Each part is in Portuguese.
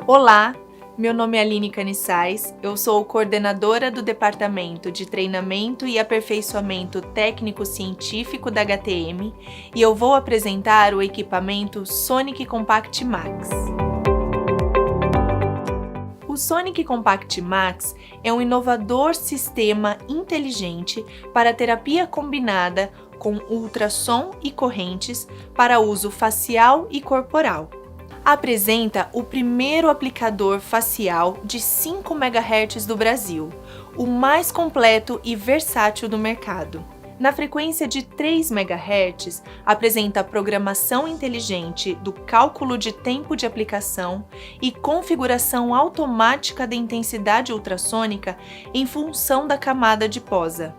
Olá, meu nome é Aline Canissais, eu sou coordenadora do Departamento de Treinamento e Aperfeiçoamento Técnico-Científico da HTM e eu vou apresentar o equipamento Sonic Compact Max. O Sonic Compact Max é um inovador sistema inteligente para terapia combinada com ultrassom e correntes para uso facial e corporal. Apresenta o primeiro aplicador facial de 5 MHz do Brasil, o mais completo e versátil do mercado. Na frequência de 3 MHz, apresenta a programação inteligente do cálculo de tempo de aplicação e configuração automática da intensidade ultrassônica em função da camada adiposa.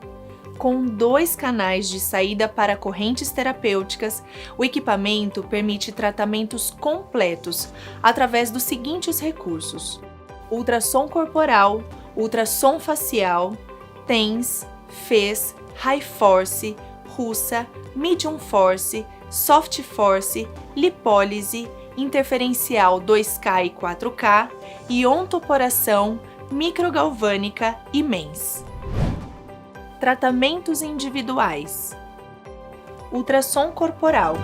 Com 2 canais de saída para correntes terapêuticas, o equipamento permite tratamentos completos através dos seguintes recursos: ultrassom corporal, ultrassom facial, TENS, FES, High Force, russa, Medium Force, Soft Force, lipólise, interferencial 2K e 4K, iontoporação, microgalvânica e MEMS. Tratamentos individuais. Ultrassom corporal.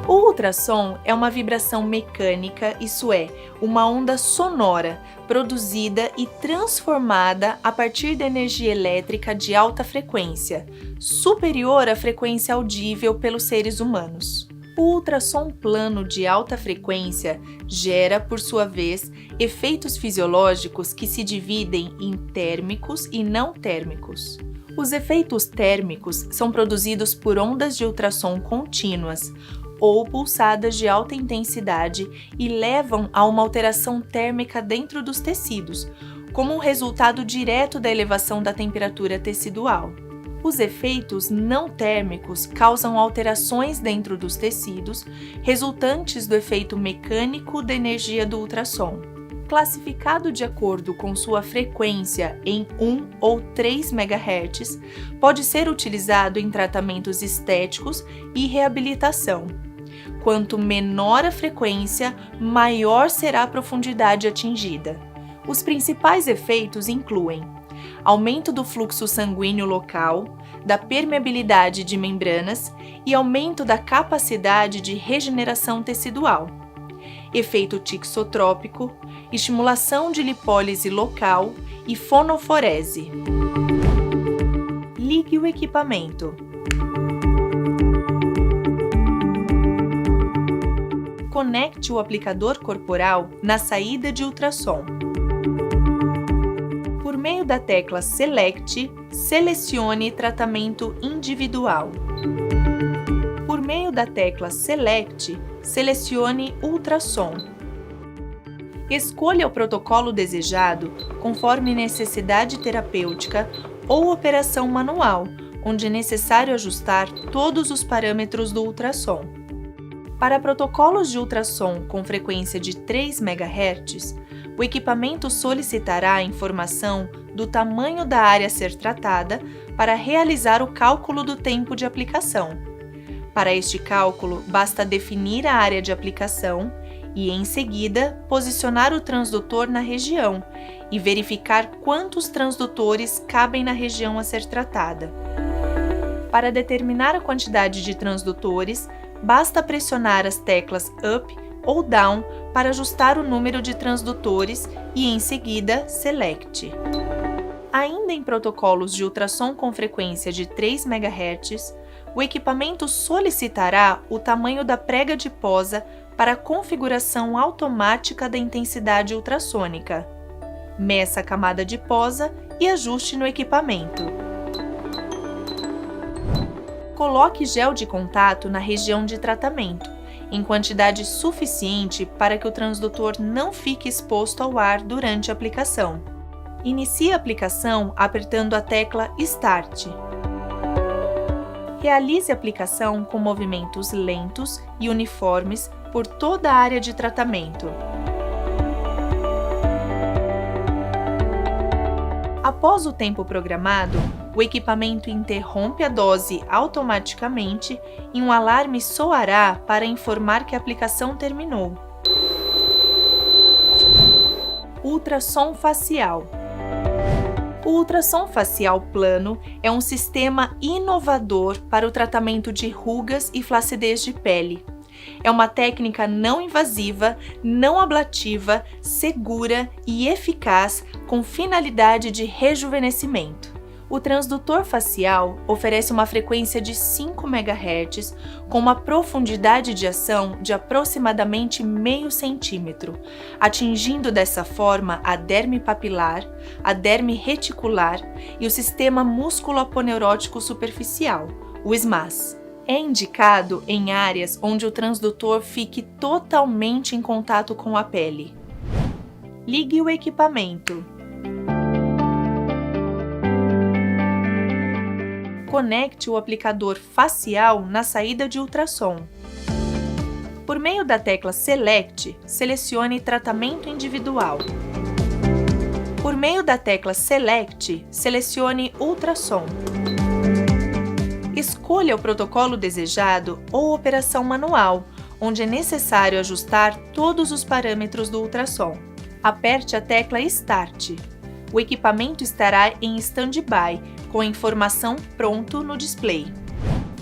O ultrassom é uma vibração mecânica, isso é, uma onda sonora produzida e transformada a partir da energia elétrica de alta frequência, superior à frequência audível pelos seres humanos. O ultrassom plano de alta frequência gera, por sua vez, efeitos fisiológicos que se dividem em térmicos e não térmicos. Os efeitos térmicos são produzidos por ondas de ultrassom contínuas ou pulsadas de alta intensidade e levam a uma alteração térmica dentro dos tecidos, como um resultado direto da elevação da temperatura tecidual. Os efeitos não térmicos causam alterações dentro dos tecidos, resultantes do efeito mecânico da energia do ultrassom. Classificado de acordo com sua frequência em 1 ou 3 MHz, pode ser utilizado em tratamentos estéticos e reabilitação. Quanto menor a frequência, maior será a profundidade atingida. Os principais efeitos incluem aumento do fluxo sanguíneo local, da permeabilidade de membranas e aumento da capacidade de regeneração tecidual, efeito tixotrópico, estimulação de lipólise local e fonoforese. Ligue o equipamento. Conecte o aplicador corporal na saída de ultrassom. Por meio da tecla Select, selecione tratamento individual. Por meio da tecla Select, selecione ultrassom. Escolha o protocolo desejado conforme necessidade terapêutica ou operação manual, onde é necessário ajustar todos os parâmetros do ultrassom. Para protocolos de ultrassom com frequência de 3 MHz, o equipamento solicitará a informação do tamanho da área a ser tratada para realizar o cálculo do tempo de aplicação. Para este cálculo, basta definir a área de aplicação e, em seguida, posicionar o transdutor na região e verificar quantos transdutores cabem na região a ser tratada. Para determinar a quantidade de transdutores, basta pressionar as teclas Up ou Down para ajustar o número de transdutores e, em seguida, Select. Ainda em protocolos de ultrassom com frequência de 3 MHz, o equipamento solicitará o tamanho da prega adiposa para a configuração automática da intensidade ultrassônica. Meça a camada adiposa e ajuste no equipamento. Coloque gel de contato na região de tratamento, em quantidade suficiente para que o transdutor não fique exposto ao ar durante a aplicação. Inicie a aplicação apertando a tecla Start. Realize a aplicação com movimentos lentos e uniformes por toda a área de tratamento. Após o tempo programado, o equipamento interrompe a dose automaticamente e um alarme soará para informar que a aplicação terminou. ultrassom facial. O ultrassom facial plano é um sistema inovador para o tratamento de rugas e flacidez de pele. É uma técnica não invasiva, não ablativa, segura e eficaz com finalidade de rejuvenescimento. O transdutor facial oferece uma frequência de 5 MHz com uma profundidade de ação de aproximadamente meio centímetro, atingindo dessa forma a derme papilar, a derme reticular e o sistema músculo-aponeurótico superficial, o SMAS. É indicado em áreas onde o transdutor fique totalmente em contato com a pele. Ligue o equipamento. Conecte o aplicador facial na saída de ultrassom. Por meio da tecla Select, selecione Tratamento Individual. Por meio da tecla Select, selecione Ultrassom. Escolha o protocolo desejado ou operação manual, onde é necessário ajustar todos os parâmetros do ultrassom. Aperte a tecla Start. O equipamento estará em stand-by, com a informação pronto no display.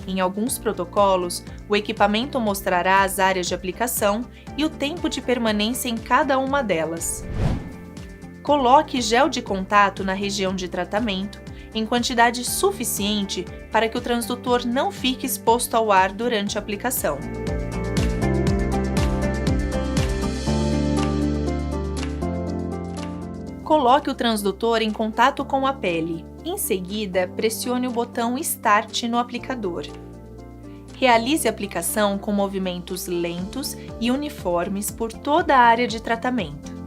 Em alguns protocolos, o equipamento mostrará as áreas de aplicação e o tempo de permanência em cada uma delas. Coloque gel de contato na região de tratamento em quantidade suficiente para que o transdutor não fique exposto ao ar durante a aplicação. Coloque o transdutor em contato com a pele. Em seguida, pressione o botão Start no aplicador. Realize a aplicação com movimentos lentos e uniformes por toda a área de tratamento.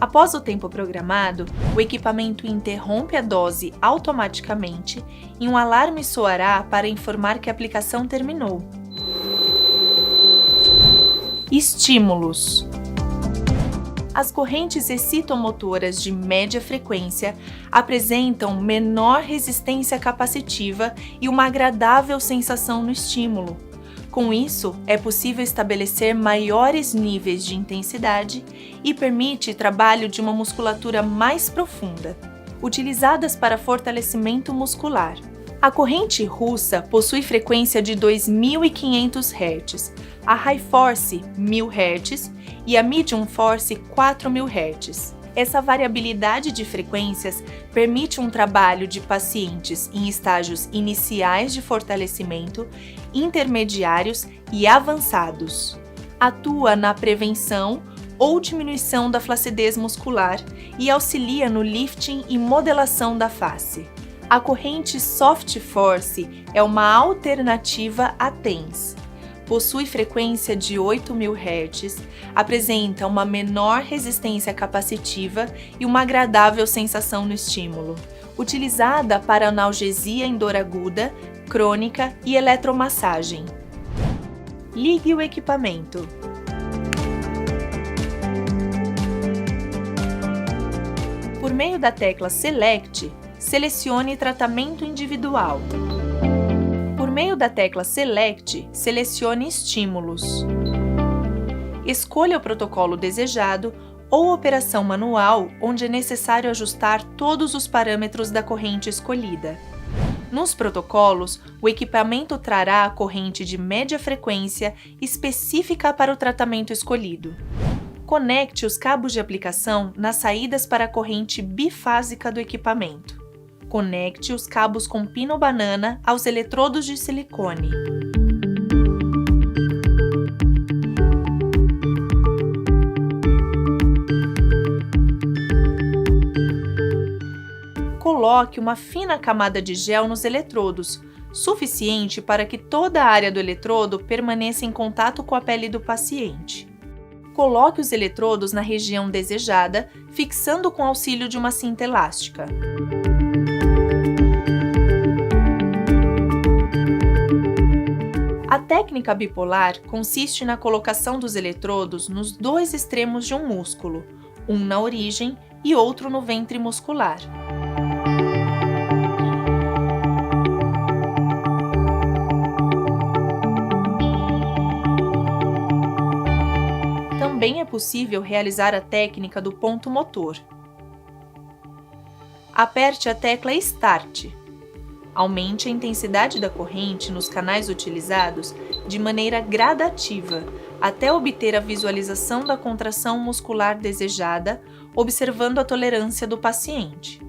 Após o tempo programado, o equipamento interrompe a dose automaticamente e um alarme soará para informar que a aplicação terminou. Estímulos. As correntes excitomotoras de média frequência apresentam menor resistência capacitiva e uma agradável sensação no estímulo. Com isso, é possível estabelecer maiores níveis de intensidade e permite trabalho de uma musculatura mais profunda, utilizadas para fortalecimento muscular. A corrente russa possui frequência de 2.500 Hz, a High Force 1.000 Hz e a Medium Force 4.000 Hz. Essa variabilidade de frequências permite um trabalho de pacientes em estágios iniciais de fortalecimento, intermediários e avançados. Atua na prevenção ou diminuição da flacidez muscular e auxilia no lifting e modelação da face. A corrente Soft Force é uma alternativa à TENS. Possui frequência de 8.000 Hz, apresenta uma menor resistência capacitiva e uma agradável sensação no estímulo. Utilizada para analgesia em dor aguda, crônica e eletromassagem. Ligue o equipamento. Por meio da tecla Select, selecione Tratamento Individual. Por meio da tecla Select, selecione Estímulos. Escolha o protocolo desejado ou operação manual, onde é necessário ajustar todos os parâmetros da corrente escolhida. Nos protocolos, o equipamento trará a corrente de média frequência específica para o tratamento escolhido. Conecte os cabos de aplicação nas saídas para a corrente bifásica do equipamento. Conecte os cabos com pino-banana aos eletrodos de silicone. Coloque uma fina camada de gel nos eletrodos, suficiente para que toda a área do eletrodo permaneça em contato com a pele do paciente. Coloque os eletrodos na região desejada, fixando com auxílio de uma cinta elástica. A técnica bipolar consiste na colocação dos eletrodos nos dois extremos de um músculo, um na origem e outro no ventre muscular. Também é possível realizar a técnica do ponto motor. Aperte a tecla Start. Aumente a intensidade da corrente nos canais utilizados de maneira gradativa, até obter a visualização da contração muscular desejada, observando a tolerância do paciente.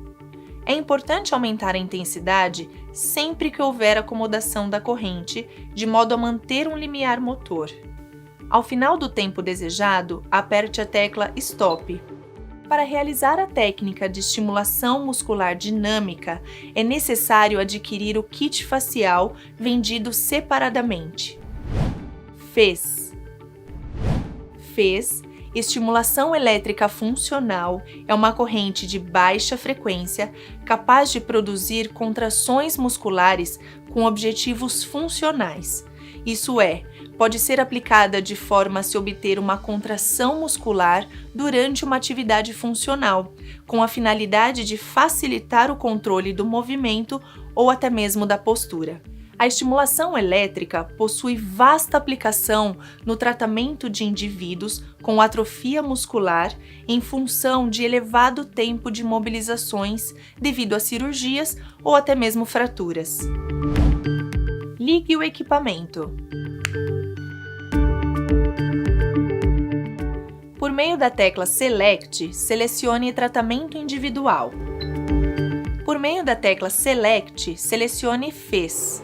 É importante aumentar a intensidade sempre que houver acomodação da corrente, de modo a manter um limiar motor. Ao final do tempo desejado, aperte a tecla Stop. Para realizar a técnica de estimulação muscular dinâmica, é necessário adquirir o kit facial vendido separadamente. FES. FES, estimulação elétrica funcional, é uma corrente de baixa frequência capaz de produzir contrações musculares com objetivos funcionais. Isso é, pode ser aplicada de forma a se obter uma contração muscular durante uma atividade funcional, com a finalidade de facilitar o controle do movimento ou até mesmo da postura. A estimulação elétrica possui vasta aplicação no tratamento de indivíduos com atrofia muscular em função de elevado tempo de mobilizações devido a cirurgias ou até mesmo fraturas. Ligue o equipamento. Por meio da tecla Select, selecione tratamento individual. Por meio da tecla Select, selecione FES.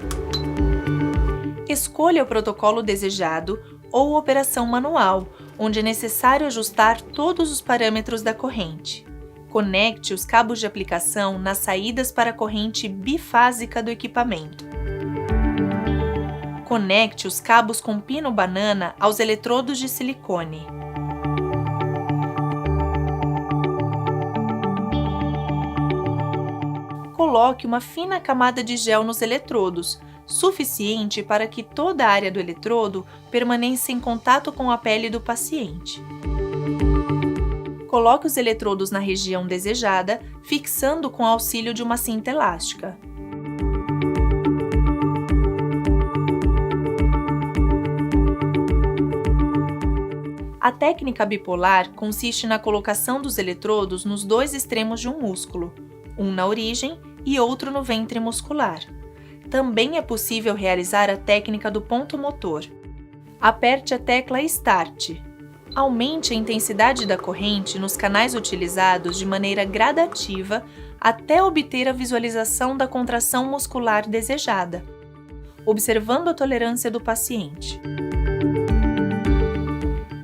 Escolha o protocolo desejado ou operação manual, onde é necessário ajustar todos os parâmetros da corrente. Conecte os cabos de aplicação nas saídas para a corrente bifásica do equipamento. Conecte os cabos com pino banana aos eletrodos de silicone. Coloque uma fina camada de gel nos eletrodos, suficiente para que toda a área do eletrodo permaneça em contato com a pele do paciente. Coloque os eletrodos na região desejada, fixando com auxílio de uma cinta elástica. A técnica bipolar consiste na colocação dos eletrodos nos dois extremos de um músculo, um na origem e outro no ventre muscular. Também é possível realizar a técnica do ponto motor. Aperte a tecla Start. Aumente a intensidade da corrente nos canais utilizados de maneira gradativa até obter a visualização da contração muscular desejada, observando a tolerância do paciente.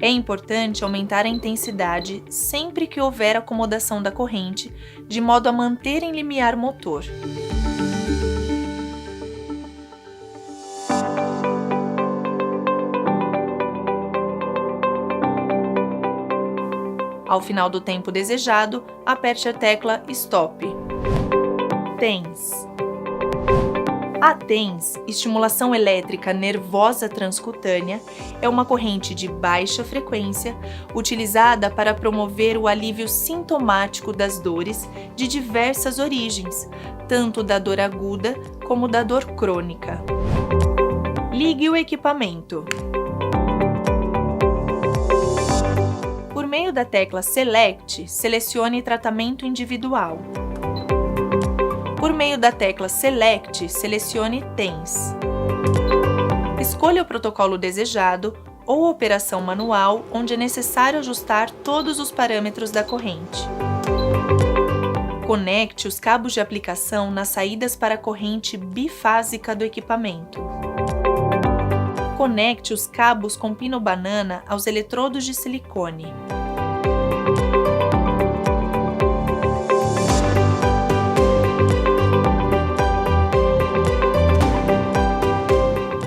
É importante aumentar a intensidade sempre que houver acomodação da corrente, de modo a manter em limiar motor. Ao final do tempo desejado, aperte a tecla Stop. TENS. A TENS, estimulação elétrica nervosa transcutânea, é uma corrente de baixa frequência utilizada para promover o alívio sintomático das dores de diversas origens, tanto da dor aguda como da dor crônica. Ligue o equipamento. Por meio da tecla Select, selecione tratamento individual. Por meio da tecla Select, selecione TENS. Escolha o protocolo desejado ou operação manual, onde é necessário ajustar todos os parâmetros da corrente. Conecte os cabos de aplicação nas saídas para a corrente bifásica do equipamento. Conecte os cabos com pino banana aos eletrodos de silicone.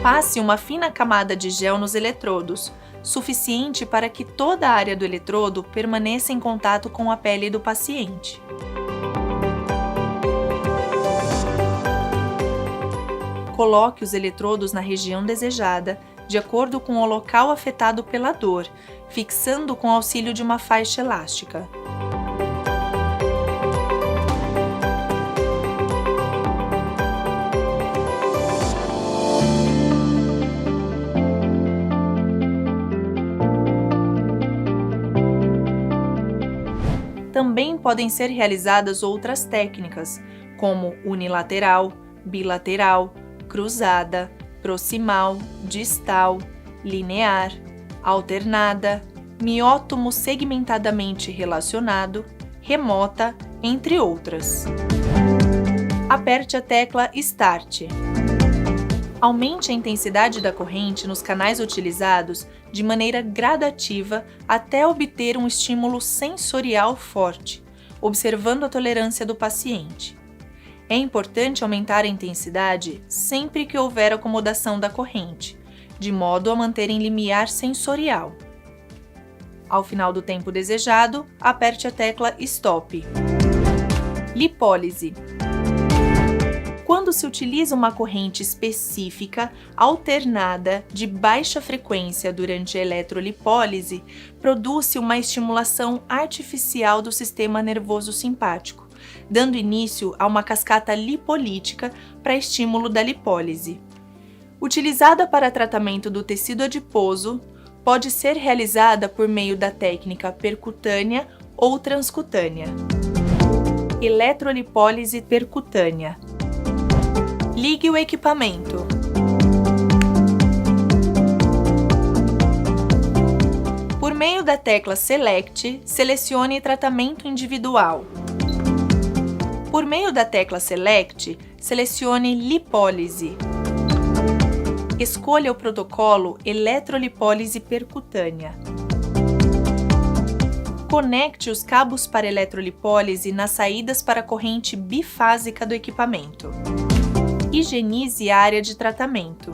Passe uma fina camada de gel nos eletrodos, suficiente para que toda a área do eletrodo permaneça em contato com a pele do paciente. Coloque os eletrodos na região desejada, de acordo com o local afetado pela dor, fixando com auxílio de uma faixa elástica. Também podem ser realizadas outras técnicas, como unilateral, bilateral, cruzada, proximal, distal, linear, alternada, miótomo segmentadamente relacionado, remota, entre outras. Aperte a tecla Start. Aumente a intensidade da corrente nos canais utilizados de maneira gradativa até obter um estímulo sensorial forte, observando a tolerância do paciente. É importante aumentar a intensidade sempre que houver acomodação da corrente, de modo a manter em limiar sensorial. Ao final do tempo desejado, aperte a tecla Stop. Lipólise. Quando se utiliza uma corrente específica alternada de baixa frequência durante a eletrolipólise, produz-se uma estimulação artificial do sistema nervoso simpático, dando início a uma cascata lipolítica para estímulo da lipólise. Utilizada para tratamento do tecido adiposo, pode ser realizada por meio da técnica percutânea ou transcutânea. Eletrolipólise percutânea. Ligue o equipamento. Por meio da tecla Select, selecione tratamento individual. Por meio da tecla Select, selecione lipólise. Escolha o protocolo eletrolipólise percutânea. Conecte os cabos para eletrolipólise nas saídas para a corrente bifásica do equipamento. Higienize a área de tratamento.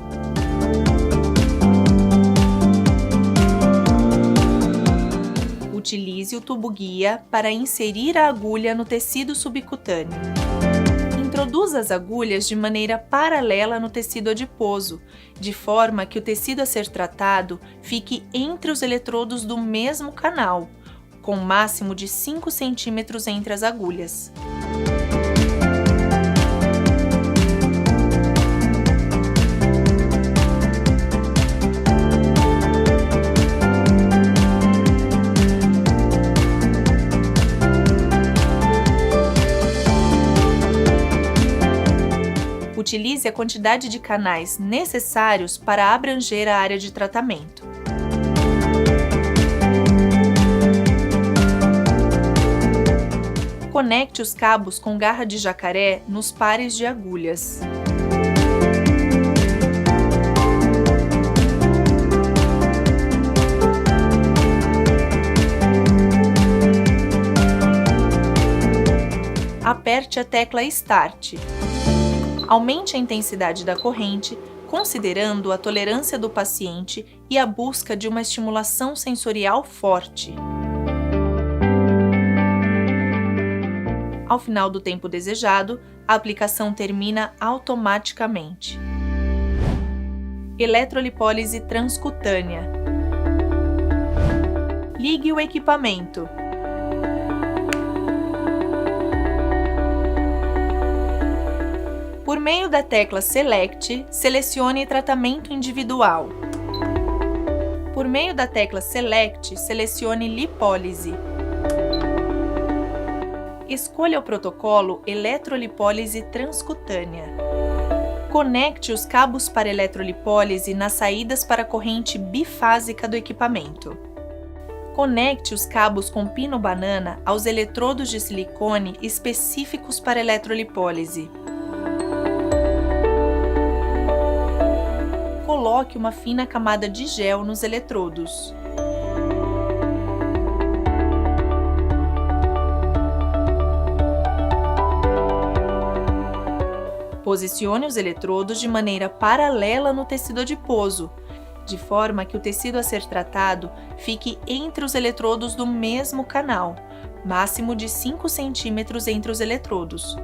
Utilize o tubo-guia para inserir a agulha no tecido subcutâneo. Introduza as agulhas de maneira paralela no tecido adiposo, de forma que o tecido a ser tratado fique entre os eletrodos do mesmo canal, com um máximo de 5 centímetros entre as agulhas. Utilize a quantidade de canais necessários para abranger a área de tratamento. Conecte os cabos com garra de jacaré nos pares de agulhas. Aperte a tecla Start. Aumente a intensidade da corrente, considerando a tolerância do paciente e a busca de uma estimulação sensorial forte. Ao final do tempo desejado, a aplicação termina automaticamente. Eletrolipólise transcutânea. Ligue o equipamento. Por meio da tecla Select, selecione tratamento individual. Por meio da tecla Select, selecione lipólise. Escolha o protocolo eletrolipólise transcutânea. Conecte os cabos para eletrolipólise nas saídas para a corrente bifásica do equipamento. Conecte os cabos com pino-banana aos eletrodos de silicone específicos para eletrolipólise. Coloque uma fina camada de gel nos eletrodos. Posicione os eletrodos de maneira paralela no tecido adiposo, de forma que o tecido a ser tratado fique entre os eletrodos do mesmo canal, máximo de 5 centímetros entre os eletrodos.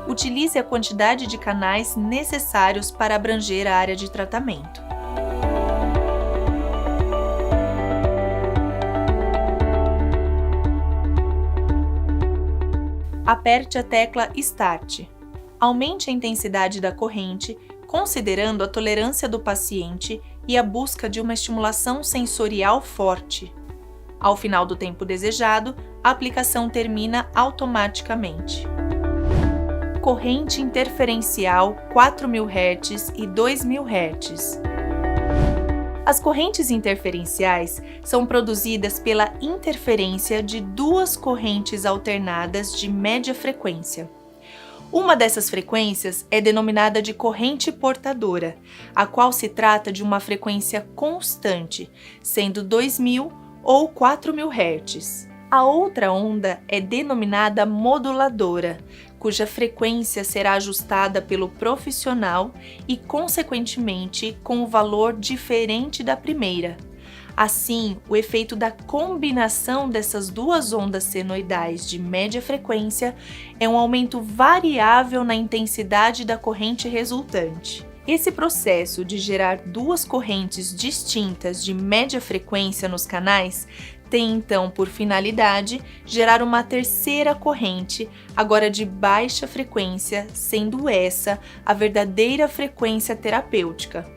Utilize utilize a quantidade de canais necessários para abranger a área de tratamento. Aperte a tecla Start. Aumente a intensidade da corrente, considerando a tolerância do paciente e a busca de uma estimulação sensorial forte. Ao final do tempo desejado, a aplicação termina automaticamente. Corrente interferencial 4.000 Hz e 2.000 Hz. As correntes interferenciais são produzidas pela interferência de duas correntes alternadas de média frequência. Uma dessas frequências é denominada de corrente portadora, a qual se trata de uma frequência constante, sendo 2.000 ou 4.000 Hz. A outra onda é denominada moduladora, cuja frequência será ajustada pelo profissional e, consequentemente, com um valor diferente da primeira. Assim, o efeito da combinação dessas duas ondas senoidais de média frequência é um aumento variável na intensidade da corrente resultante. Esse processo de gerar duas correntes distintas de média frequência nos canais tem então por finalidade gerar uma terceira corrente, agora de baixa frequência, sendo essa a verdadeira frequência terapêutica.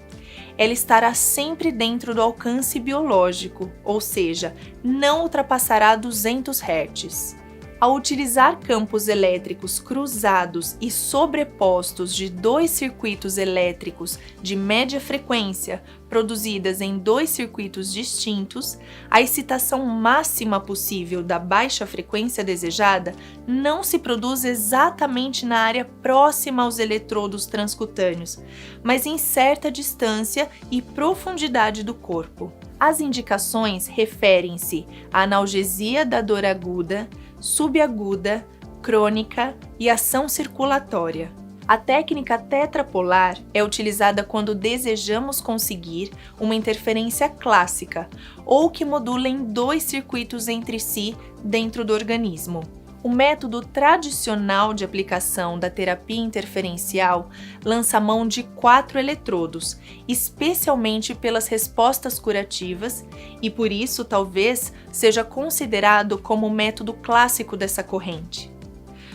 Ela estará sempre dentro do alcance biológico, ou seja, não ultrapassará 200 Hz. Ao utilizar campos elétricos cruzados e sobrepostos de dois circuitos elétricos de média frequência produzidas em dois circuitos distintos, a excitação máxima possível da baixa frequência desejada não se produz exatamente na área próxima aos eletrodos transcutâneos, mas em certa distância e profundidade do corpo. As indicações referem-se à analgesia da dor aguda, subaguda, crônica e ação circulatória. A técnica tetrapolar é utilizada quando desejamos conseguir uma interferência clássica ou que modulem dois circuitos entre si dentro do organismo. O método tradicional de aplicação da terapia interferencial lança mão de 4 eletrodos, especialmente pelas respostas curativas, e por isso talvez seja considerado como o método clássico dessa corrente.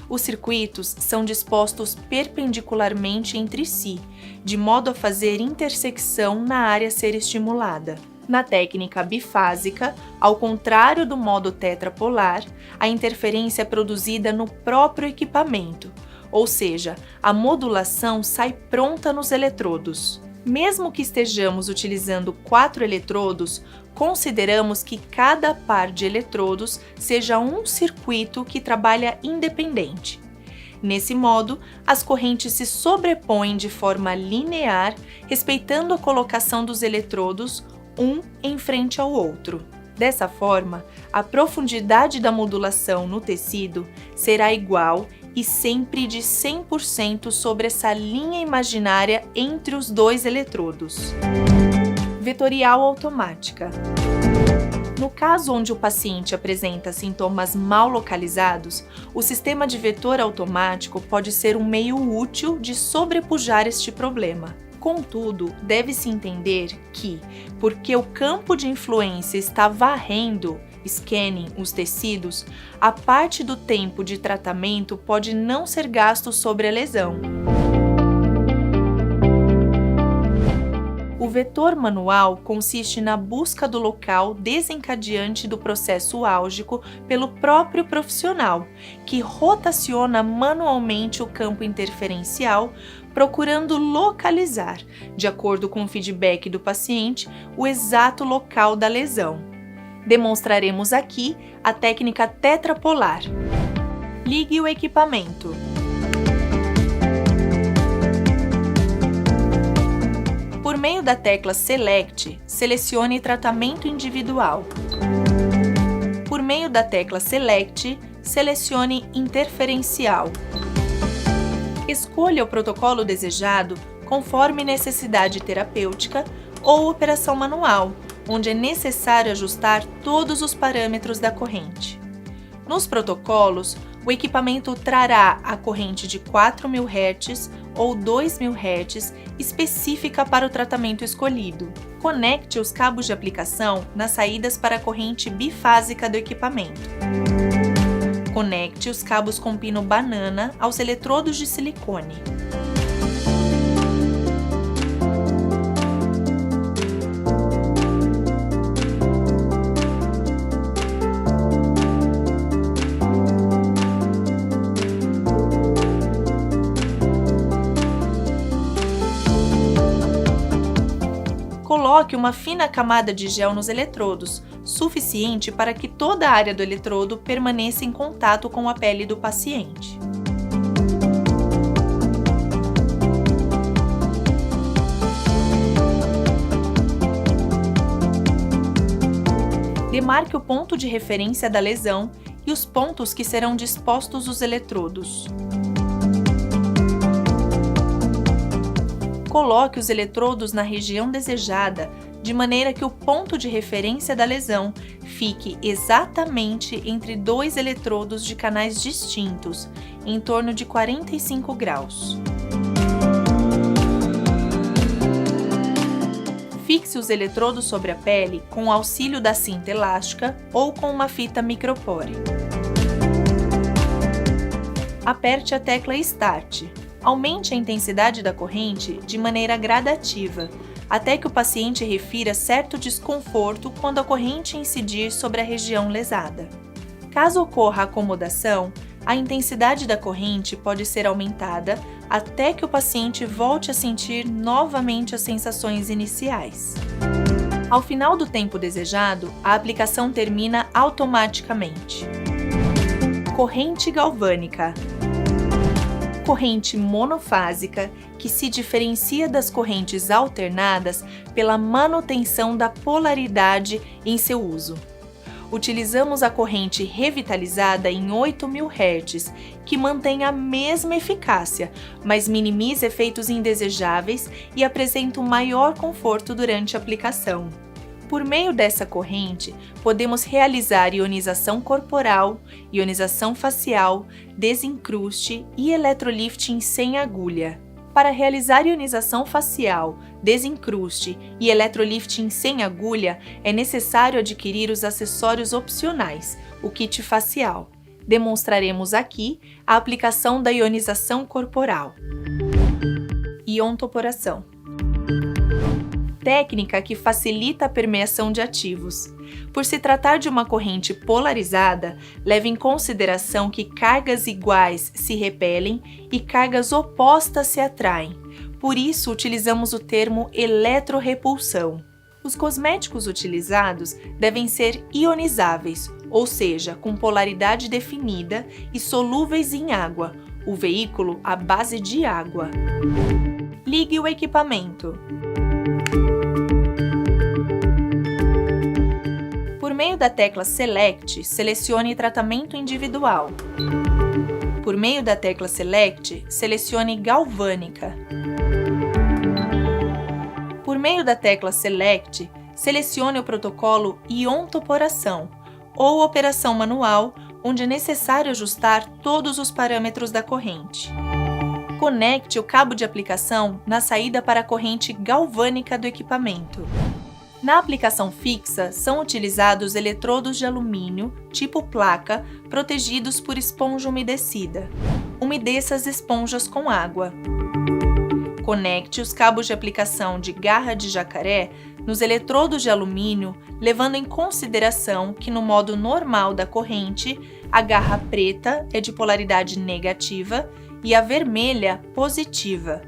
Os circuitos são dispostos perpendicularmente entre si, de modo a fazer intersecção na área a ser estimulada. Na técnica bifásica, ao contrário do modo tetrapolar, a interferência é produzida no próprio equipamento, ou seja, a modulação sai pronta nos eletrodos. Mesmo que estejamos utilizando 4 eletrodos, consideramos que cada par de eletrodos seja um circuito que trabalha independente. Nesse modo, as correntes se sobrepõem de forma linear, respeitando a colocação dos eletrodos um em frente ao outro. Dessa forma, a profundidade da modulação no tecido será igual e sempre de 100% sobre essa linha imaginária entre os dois eletrodos. Vetorial automática. No caso onde o paciente apresenta sintomas mal localizados, o sistema de vetor automático pode ser um meio útil de sobrepujar este problema. Contudo, deve-se entender que, porque o campo de influência está varrendo, scanning, os tecidos, a parte do tempo de tratamento pode não ser gasto sobre a lesão. O vetor manual consiste na busca do local desencadeante do processo álgico pelo próprio profissional, que rotaciona manualmente o campo interferencial, procurando localizar, de acordo com o feedback do paciente, o exato local da lesão. Demonstraremos aqui a técnica tetrapolar. Ligue o equipamento. Por meio da tecla Select, selecione tratamento individual. Por meio da tecla Select, selecione interferencial. Escolha o protocolo desejado conforme necessidade terapêutica ou operação manual, onde é necessário ajustar todos os parâmetros da corrente. Nos protocolos, O equipamento trará a corrente de 4.000 Hz ou 2.000 Hz específica para o tratamento escolhido. Conecte os cabos de aplicação nas saídas para a corrente bifásica do equipamento. Conecte os cabos com pino banana aos eletrodos de silicone. Coloque uma fina camada de gel nos eletrodos, suficiente para que toda a área do eletrodo permaneça em contato com a pele do paciente. Demarque o ponto de referência da lesão e os pontos que serão dispostos os eletrodos. Coloque os eletrodos na região desejada, de maneira que o ponto de referência da lesão fique exatamente entre dois eletrodos de canais distintos, em torno de 45 graus. Fixe os eletrodos sobre a pele com o auxílio da cinta elástica ou com uma fita micropore. Aperte a tecla Start. Aumente a intensidade da corrente de maneira gradativa, até que o paciente refira certo desconforto quando a corrente incidir sobre a região lesada. Caso ocorra acomodação, a intensidade da corrente pode ser aumentada até que o paciente volte a sentir novamente as sensações iniciais. Ao final do tempo desejado, a aplicação termina automaticamente. Corrente galvânica. Corrente monofásica que se diferencia das correntes alternadas pela manutenção da polaridade em seu uso. Utilizamos a corrente revitalizada em 8.000 Hz, que mantém a mesma eficácia, mas minimiza efeitos indesejáveis e apresenta um maior conforto durante a aplicação. Por meio dessa corrente, podemos realizar ionização corporal, ionização facial, desencruste e eletrolifting sem agulha. Para realizar ionização facial, desencruste e eletrolifting sem agulha, é necessário adquirir os acessórios opcionais, o kit facial. Demonstraremos aqui a aplicação da ionização corporal. Iontoporação. Técnica que facilita a permeação de ativos. Por se tratar de uma corrente polarizada, leve em consideração que cargas iguais se repelem e cargas opostas se atraem. Por isso, utilizamos o termo eletrorrepulsão. Os cosméticos utilizados devem ser ionizáveis, ou seja, com polaridade definida e solúveis em água, o veículo à base de água. Ligue o equipamento. Por meio da tecla Select, selecione tratamento individual. Por meio da tecla Select, selecione galvânica. Por meio da tecla Select, selecione o protocolo iontoporação ou operação manual, onde é necessário ajustar todos os parâmetros da corrente. Conecte o cabo de aplicação na saída para a corrente galvânica do equipamento. Na aplicação fixa, são utilizados eletrodos de alumínio, tipo placa, protegidos por esponja umedecida. Umedeça as esponjas com água. Conecte os cabos de aplicação de garra de jacaré nos eletrodos de alumínio, levando em consideração que no modo normal da corrente, a garra preta é de polaridade negativa e a vermelha positiva.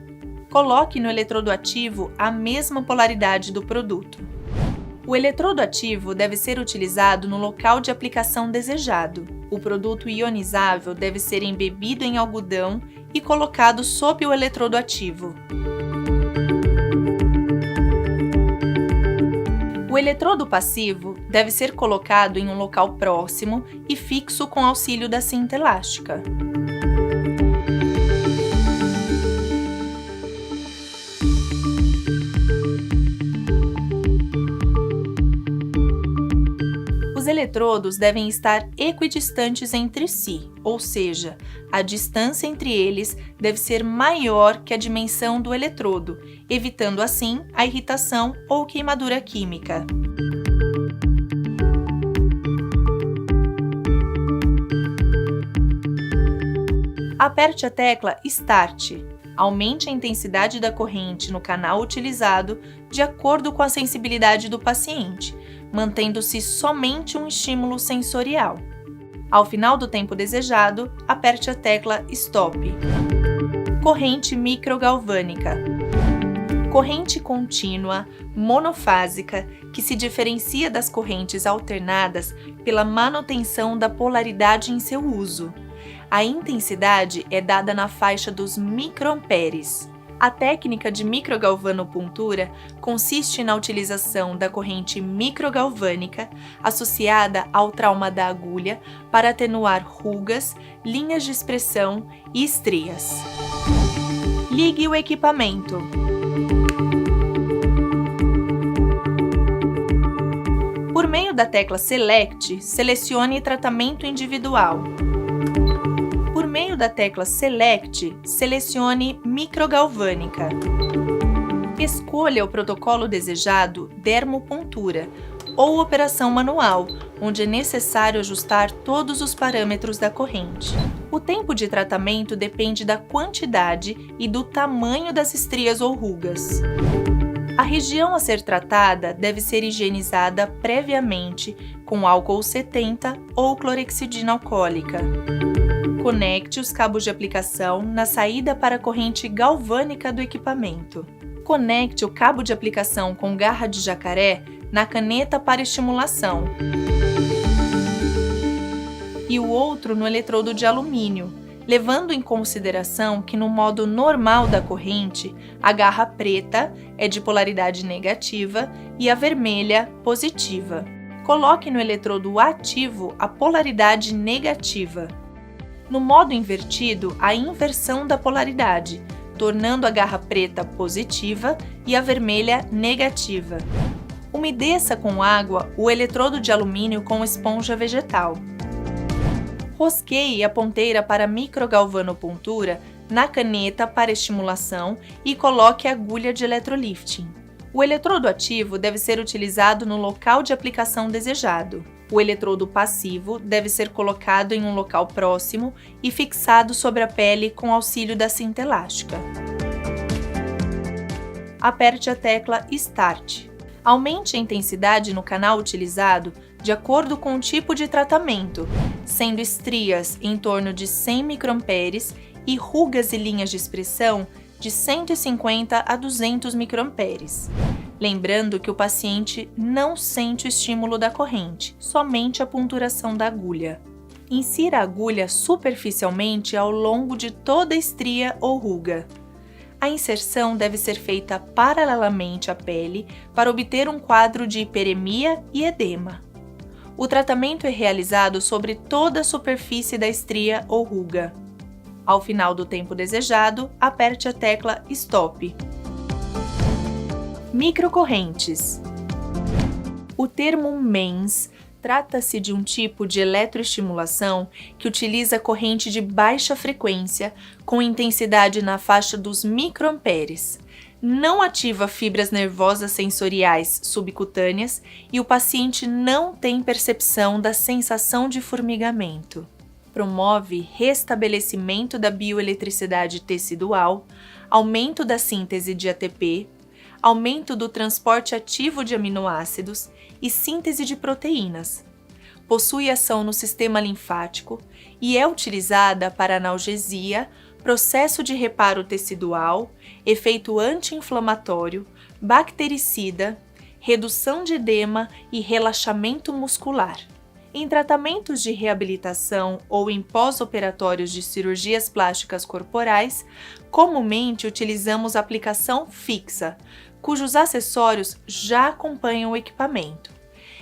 Coloque no eletrodo ativo a mesma polaridade do produto. O eletrodo ativo deve ser utilizado no local de aplicação desejado. O produto ionizável deve ser embebido em algodão e colocado sob o eletrodo ativo. O eletrodo passivo deve ser colocado em um local próximo e fixo com auxílio da cinta elástica. Os eletrodos devem estar equidistantes entre si, ou seja, a distância entre eles deve ser maior que a dimensão do eletrodo, evitando assim a irritação ou queimadura química. Aperte a tecla Start. Aumente a intensidade da corrente no canal utilizado de acordo com a sensibilidade do paciente, mantendo-se somente um estímulo sensorial. Ao final do tempo desejado, aperte a tecla Stop. Corrente microgalvânica. Corrente contínua, monofásica, que se diferencia das correntes alternadas pela manutenção da polaridade em seu uso. A intensidade é dada na faixa dos microamperes. A técnica de microgalvanopuntura consiste na utilização da corrente microgalvânica associada ao trauma da agulha para atenuar rugas, linhas de expressão e estrias. Ligue o equipamento. Por meio da tecla Select, selecione tratamento individual. Por meio da tecla Select, selecione microgalvânica. Escolha o protocolo desejado dermopuntura ou operação manual, onde é necessário ajustar todos os parâmetros da corrente. O tempo de tratamento depende da quantidade e do tamanho das estrias ou rugas. A região a ser tratada deve ser higienizada previamente com álcool 70 ou clorexidina alcoólica. Conecte os cabos de aplicação na saída para a corrente galvânica do equipamento. Conecte o cabo de aplicação com garra de jacaré na caneta para estimulação e o outro no eletrodo de alumínio, levando em consideração que no modo normal da corrente, a garra preta é de polaridade negativa e a vermelha positiva. Coloque no eletrodo ativo a polaridade negativa. No modo invertido, a inversão da polaridade, tornando a garra preta positiva e a vermelha negativa. Umedeça com água o eletrodo de alumínio com esponja vegetal. Rosqueie a ponteira para microgalvanopuntura na caneta para estimulação e coloque a agulha de eletrolifting. O eletrodo ativo deve ser utilizado no local de aplicação desejado. O eletrodo passivo deve ser colocado em um local próximo e fixado sobre a pele com auxílio da cinta elástica. Aperte a tecla Start. Aumente a intensidade no canal utilizado de acordo com o tipo de tratamento, sendo estrias em torno de 100 microamperes e rugas e linhas de expressão de 150 a 200 microamperes. Lembrando que o paciente não sente o estímulo da corrente, somente a punturação da agulha. Insira a agulha superficialmente ao longo de toda a estria ou ruga. A inserção deve ser feita paralelamente à pele para obter um quadro de hiperemia e edema. O tratamento é realizado sobre toda a superfície da estria ou ruga. Ao final do tempo desejado, aperte a tecla Stop. Microcorrentes. O termo MENS trata-se de um tipo de eletroestimulação que utiliza corrente de baixa frequência com intensidade na faixa dos microamperes. Não ativa fibras nervosas sensoriais subcutâneas e o paciente não tem percepção da sensação de formigamento. Promove restabelecimento da bioeletricidade tecidual, aumento da síntese de ATP, aumento do transporte ativo de aminoácidos e síntese de proteínas. Possui ação no sistema linfático e é utilizada para analgesia, processo de reparo tecidual, efeito anti-inflamatório, bactericida, redução de edema e relaxamento muscular. Em tratamentos de reabilitação ou em pós-operatórios de cirurgias plásticas corporais, comumente utilizamos aplicação fixa, cujos acessórios já acompanham o equipamento.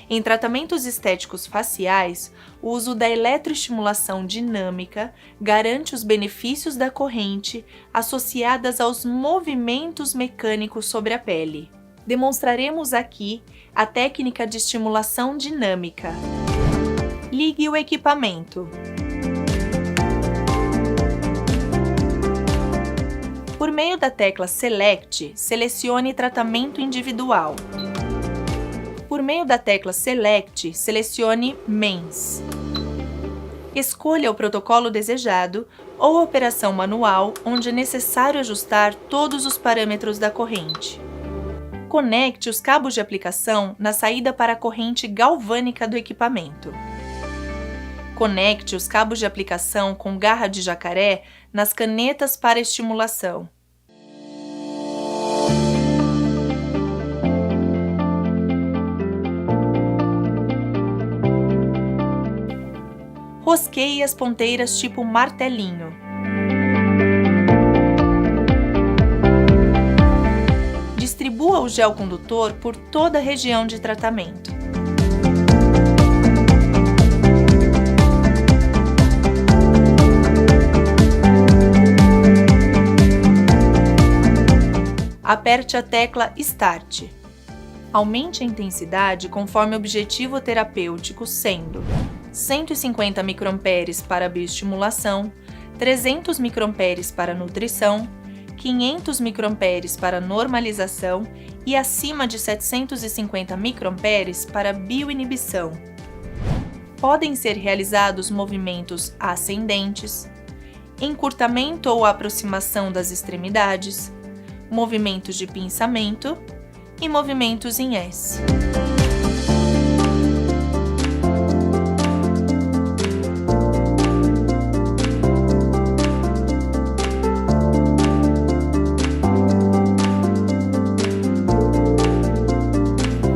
Em tratamentos estéticos faciais, o uso da eletroestimulação dinâmica garante os benefícios da corrente associadas aos movimentos mecânicos sobre a pele. Demonstraremos aqui a técnica de estimulação dinâmica. Ligue o equipamento. Por meio da tecla Select, selecione tratamento individual. Por meio da tecla Select, selecione Mains. Escolha o protocolo desejado ou operação manual, onde é necessário ajustar todos os parâmetros da corrente. Conecte os cabos de aplicação na saída para a corrente galvânica do equipamento. Conecte os cabos de aplicação com garra de jacaré nas canetas para estimulação. Rosqueie as ponteiras tipo martelinho. Distribua o gel condutor por toda a região de tratamento. Aperte a tecla Start. Aumente a intensidade conforme o objetivo terapêutico, sendo 150 microamperes para bioestimulação, 300 microamperes para nutrição, 500 microamperes para normalização e acima de 750 microamperes para bioinibição. Podem ser realizados movimentos ascendentes, encurtamento ou aproximação das extremidades, movimentos de pinçamento e movimentos em S.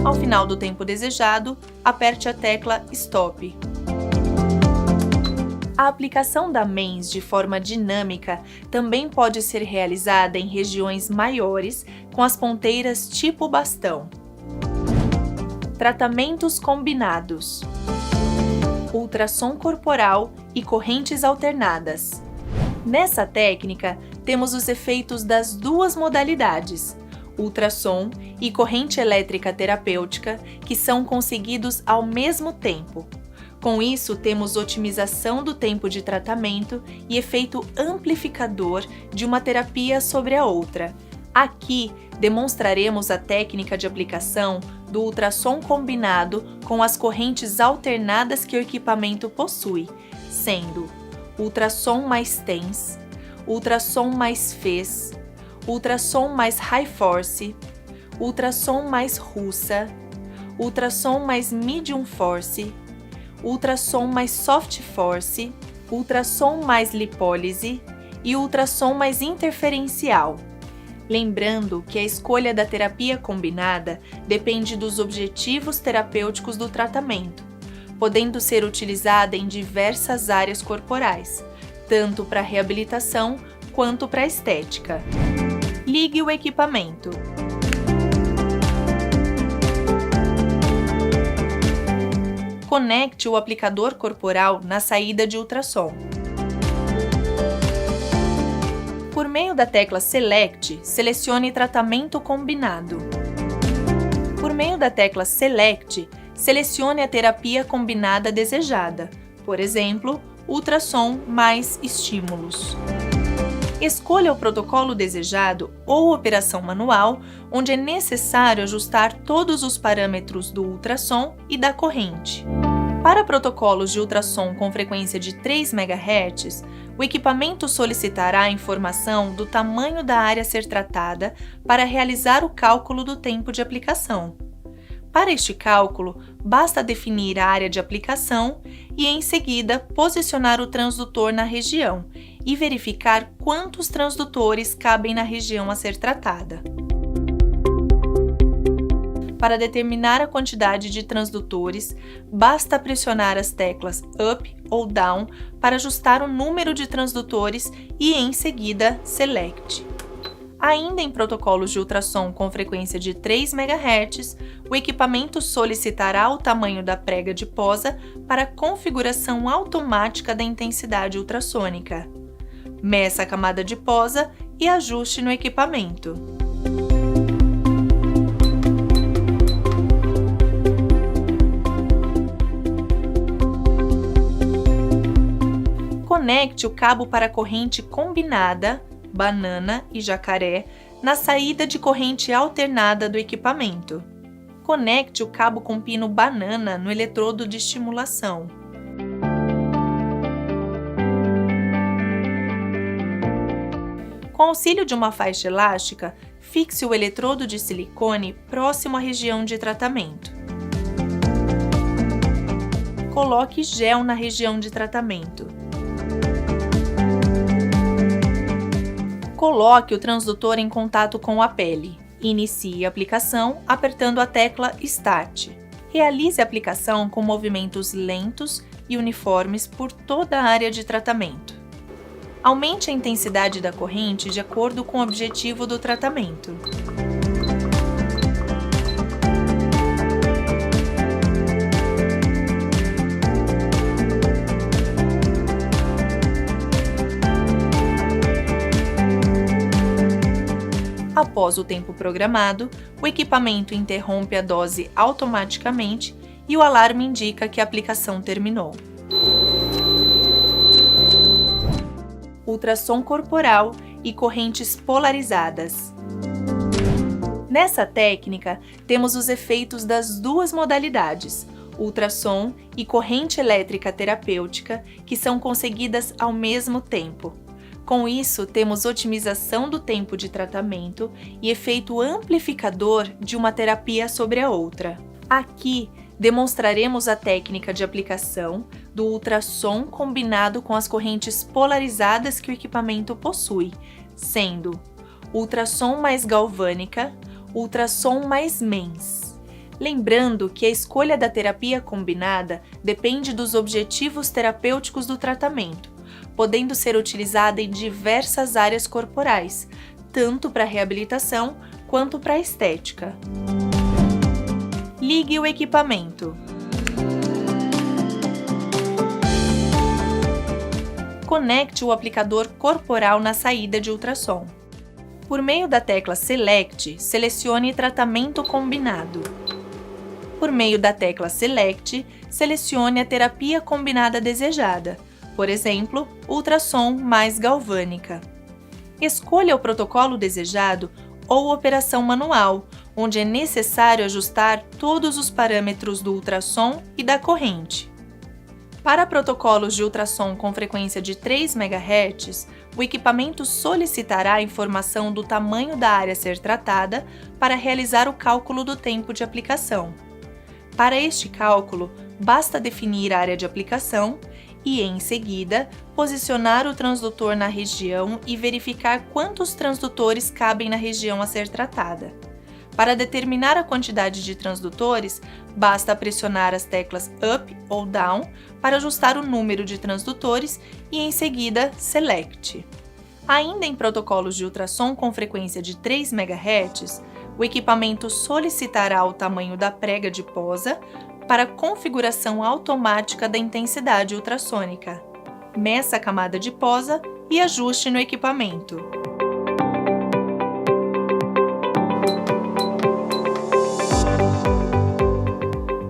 Ao final do tempo desejado, aperte a tecla Stop. A aplicação da Mains de forma dinâmica também pode ser realizada em regiões maiores com as ponteiras tipo bastão. Tratamentos combinados: ultrassom corporal e correntes alternadas. Nessa técnica, temos os efeitos das duas modalidades, ultrassom e corrente elétrica terapêutica, que são conseguidos ao mesmo tempo. Com isso, temos otimização do tempo de tratamento e efeito amplificador de uma terapia sobre a outra. Aqui, demonstraremos a técnica de aplicação do ultrassom combinado com as correntes alternadas que o equipamento possui, sendo ultrassom mais TENS, ultrassom mais FES, ultrassom mais High Force, ultrassom mais Russa, ultrassom mais Medium Force, ultrassom mais Soft Force, ultrassom mais lipólise e ultrassom mais interferencial. Lembrando que a escolha da terapia combinada depende dos objetivos terapêuticos do tratamento, podendo ser utilizada em diversas áreas corporais, tanto para reabilitação quanto para estética. Ligue o equipamento. Conecte o aplicador corporal na saída de ultrassom. Por meio da tecla Select, selecione tratamento combinado. Por meio da tecla Select, selecione a terapia combinada desejada, por exemplo, ultrassom mais estímulos. Escolha o protocolo desejado ou operação manual, onde é necessário ajustar todos os parâmetros do ultrassom e da corrente. Para protocolos de ultrassom com frequência de 3 MHz, o equipamento solicitará a informação do tamanho da área a ser tratada para realizar o cálculo do tempo de aplicação. Para este cálculo, basta definir a área de aplicação e, em seguida, posicionar o transdutor na região e verificar quantos transdutores cabem na região a ser tratada. Para determinar a quantidade de transdutores, basta pressionar as teclas Up ou Down para ajustar o número de transdutores e, em seguida, Select. Ainda em protocolos de ultrassom com frequência de 3 MHz, o equipamento solicitará o tamanho da prega de posa para configuração automática da intensidade ultrassônica. Meça a camada de posa e ajuste no equipamento. Conecte o cabo para a corrente combinada, banana e jacaré, na saída de corrente alternada do equipamento. Conecte o cabo com pino banana no eletrodo de estimulação. Com auxílio de uma faixa elástica, fixe o eletrodo de silicone próximo à região de tratamento. Coloque gel na região de tratamento. Coloque o transdutor em contato com a pele. Inicie a aplicação apertando a tecla Start. Realize a aplicação com movimentos lentos e uniformes por toda a área de tratamento. Aumente a intensidade da corrente de acordo com o objetivo do tratamento. Após o tempo programado, o equipamento interrompe a dose automaticamente e o alarme indica que a aplicação terminou. Ultrassom corporal e correntes polarizadas. Nessa técnica, temos os efeitos das duas modalidades, ultrassom e corrente elétrica terapêutica, que são conseguidas ao mesmo tempo. Com isso, temos otimização do tempo de tratamento e efeito amplificador de uma terapia sobre a outra. Aqui, demonstraremos a técnica de aplicação do ultrassom combinado com as correntes polarizadas que o equipamento possui, sendo ultrassom mais galvânica, ultrassom mais MEMS. Lembrando que a escolha da terapia combinada depende dos objetivos terapêuticos do tratamento, podendo ser utilizada em diversas áreas corporais, tanto para reabilitação quanto para estética. Ligue o equipamento. Conecte o aplicador corporal na saída de ultrassom. Por meio da tecla Select, selecione Tratamento Combinado. Por meio da tecla Select, selecione a terapia combinada desejada, por exemplo, ultrassom mais galvânica. Escolha o protocolo desejado ou operação manual, onde é necessário ajustar todos os parâmetros do ultrassom e da corrente. Para protocolos de ultrassom com frequência de 3 MHz, o equipamento solicitará a informação do tamanho da área a ser tratada para realizar o cálculo do tempo de aplicação. Para este cálculo, basta definir a área de aplicação e, em seguida, posicionar o transdutor na região e verificar quantos transdutores cabem na região a ser tratada. Para determinar a quantidade de transdutores, basta pressionar as teclas Up ou Down para ajustar o número de transdutores e, em seguida, Select. Ainda em protocolos de ultrassom com frequência de 3 MHz, o equipamento solicitará o tamanho da prega de posa para configuração automática da intensidade ultrassônica. Meça a camada de posa e ajuste no equipamento.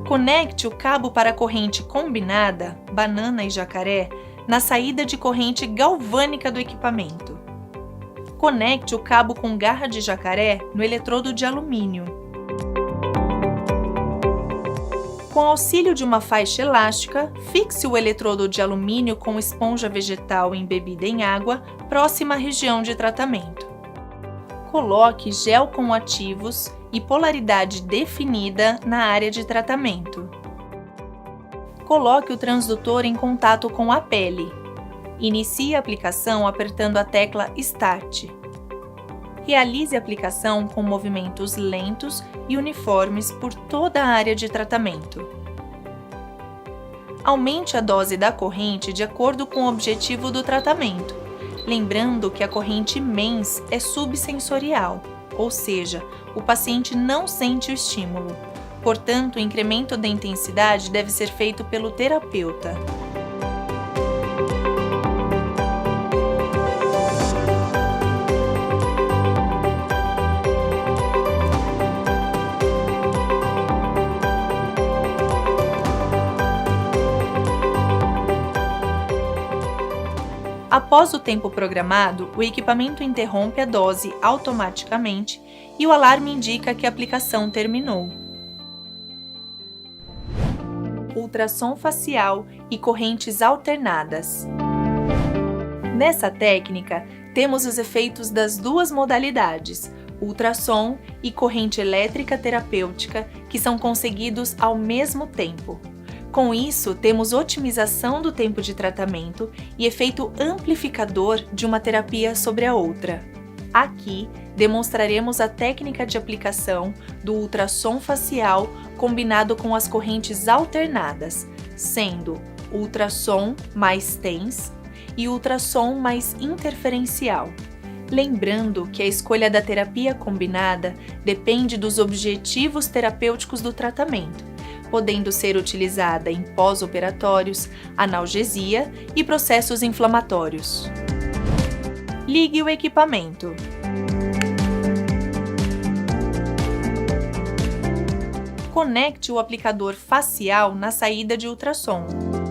Conecte o cabo para a corrente combinada, banana e jacaré, na saída de corrente galvânica do equipamento. Conecte o cabo com garra de jacaré no eletrodo de alumínio. Com auxílio de uma faixa elástica, fixe o eletrodo de alumínio com esponja vegetal embebida em água próxima à região de tratamento. Coloque gel com ativos e polaridade definida na área de tratamento. Coloque o transdutor em contato com a pele. Inicie a aplicação apertando a tecla Start. Realize a aplicação com movimentos lentos e uniformes por toda a área de tratamento. Aumente a dose da corrente de acordo com o objetivo do tratamento, lembrando que a corrente MEMS é subsensorial, ou seja, o paciente não sente o estímulo. Portanto, o incremento da intensidade deve ser feito pelo terapeuta. Após o tempo programado, o equipamento interrompe a dose automaticamente e o alarme indica que a aplicação terminou. Ultrassom facial e correntes alternadas. Nessa técnica, temos os efeitos das duas modalidades, ultrassom e corrente elétrica terapêutica, que são conseguidos ao mesmo tempo. Com isso, temos otimização do tempo de tratamento e efeito amplificador de uma terapia sobre a outra. Aqui, demonstraremos a técnica de aplicação do ultrassom facial combinado com as correntes alternadas, sendo ultrassom mais TENS e ultrassom mais interferencial. Lembrando que a escolha da terapia combinada depende dos objetivos terapêuticos do tratamento, podendo ser utilizada em pós-operatórios, analgesia e processos inflamatórios. Ligue o equipamento. Conecte o aplicador facial na saída de ultrassom.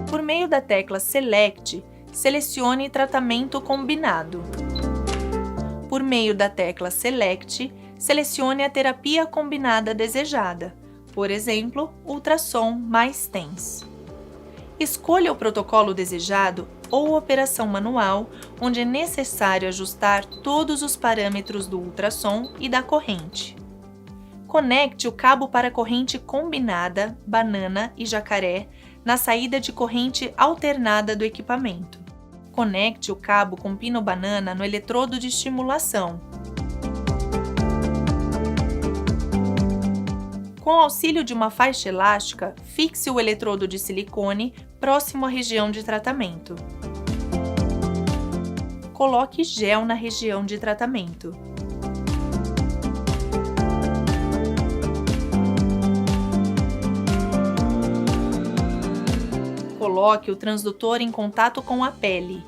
Por meio da tecla Select, selecione Tratamento Combinado. Por meio da tecla Select, selecione a terapia combinada desejada, por exemplo, ultrassom mais TENS. Escolha o protocolo desejado ou operação manual, onde é necessário ajustar todos os parâmetros do ultrassom e da corrente. Conecte o cabo para corrente combinada, banana e jacaré, na saída de corrente alternada do equipamento. Conecte o cabo com pino banana no eletrodo de estimulação. Com auxílio de uma faixa elástica, fixe o eletrodo de silicone próximo à região de tratamento. Coloque gel na região de tratamento. Coloque o transdutor em contato com a pele.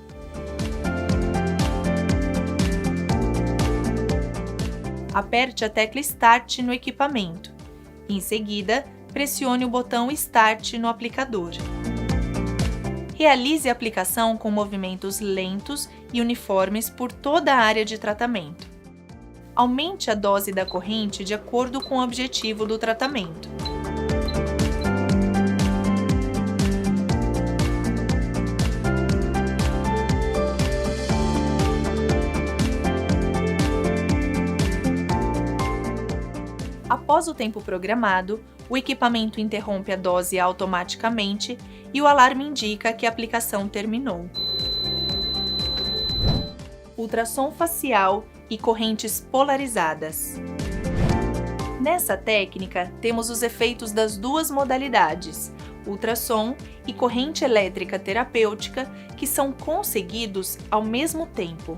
Aperte a tecla Start no equipamento. Em seguida, pressione o botão Start no aplicador. Realize a aplicação com movimentos lentos e uniformes por toda a área de tratamento. Aumente a dose da corrente de acordo com o objetivo do tratamento. Após o tempo programado, o equipamento interrompe a dose automaticamente e o alarme indica que a aplicação terminou. Ultrassom facial e correntes polarizadas. Nessa técnica, temos os efeitos das duas modalidades, ultrassom e corrente elétrica terapêutica, que são conseguidos ao mesmo tempo.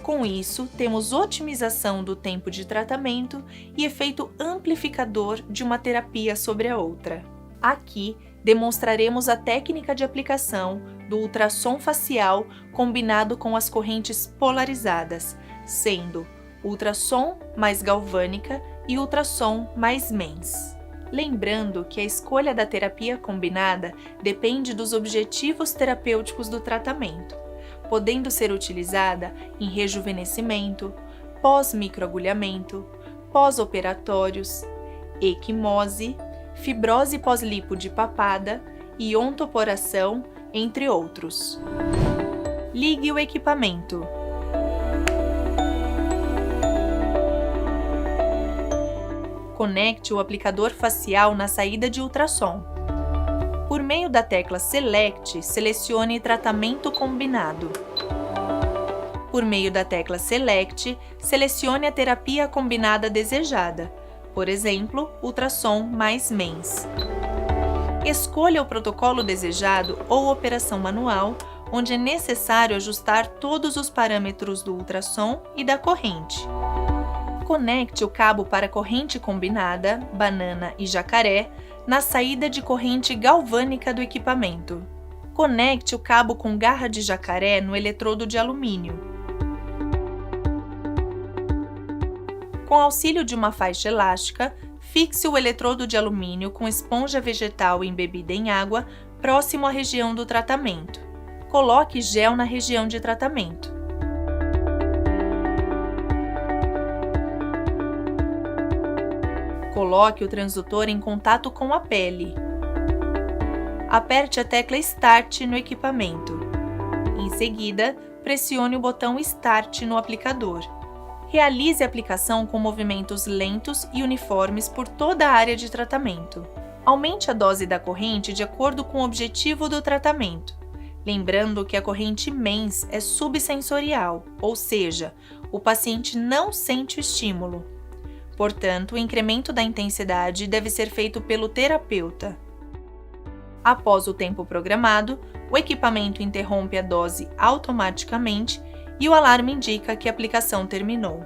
Com isso, temos otimização do tempo de tratamento e efeito amplificador de uma terapia sobre a outra. Aqui, demonstraremos a técnica de aplicação do ultrassom facial combinado com as correntes polarizadas, sendo ultrassom mais galvânica e ultrassom mais MENS. Lembrando que a escolha da terapia combinada depende dos objetivos terapêuticos do tratamento, podendo ser utilizada em rejuvenescimento, pós-microagulhamento, pós-operatórios, equimose, fibrose pós-lipo de papada e ontoporação, entre outros. Ligue o equipamento. Conecte o aplicador facial na saída de ultrassom. Por meio da tecla Select, selecione Tratamento Combinado. Por meio da tecla Select, selecione a terapia combinada desejada, por exemplo, ultrassom mais MENS. Escolha o protocolo desejado ou operação manual, onde é necessário ajustar todos os parâmetros do ultrassom e da corrente. Conecte o cabo para corrente combinada, banana e jacaré, na saída de corrente galvânica do equipamento. Conecte o cabo com garra de jacaré no eletrodo de alumínio. Com auxílio de uma faixa elástica, fixe o eletrodo de alumínio com esponja vegetal embebida em água próximo à região do tratamento. Coloque gel na região de tratamento. Coloque o transdutor em contato com a pele. Aperte a tecla Start no equipamento. Em seguida, pressione o botão Start no aplicador. Realize a aplicação com movimentos lentos e uniformes por toda a área de tratamento. Aumente a dose da corrente de acordo com o objetivo do tratamento. Lembrando que a corrente MENS é subsensorial, ou seja, o paciente não sente o estímulo. Portanto, o incremento da intensidade deve ser feito pelo terapeuta. Após o tempo programado, o equipamento interrompe a dose automaticamente e o alarme indica que a aplicação terminou.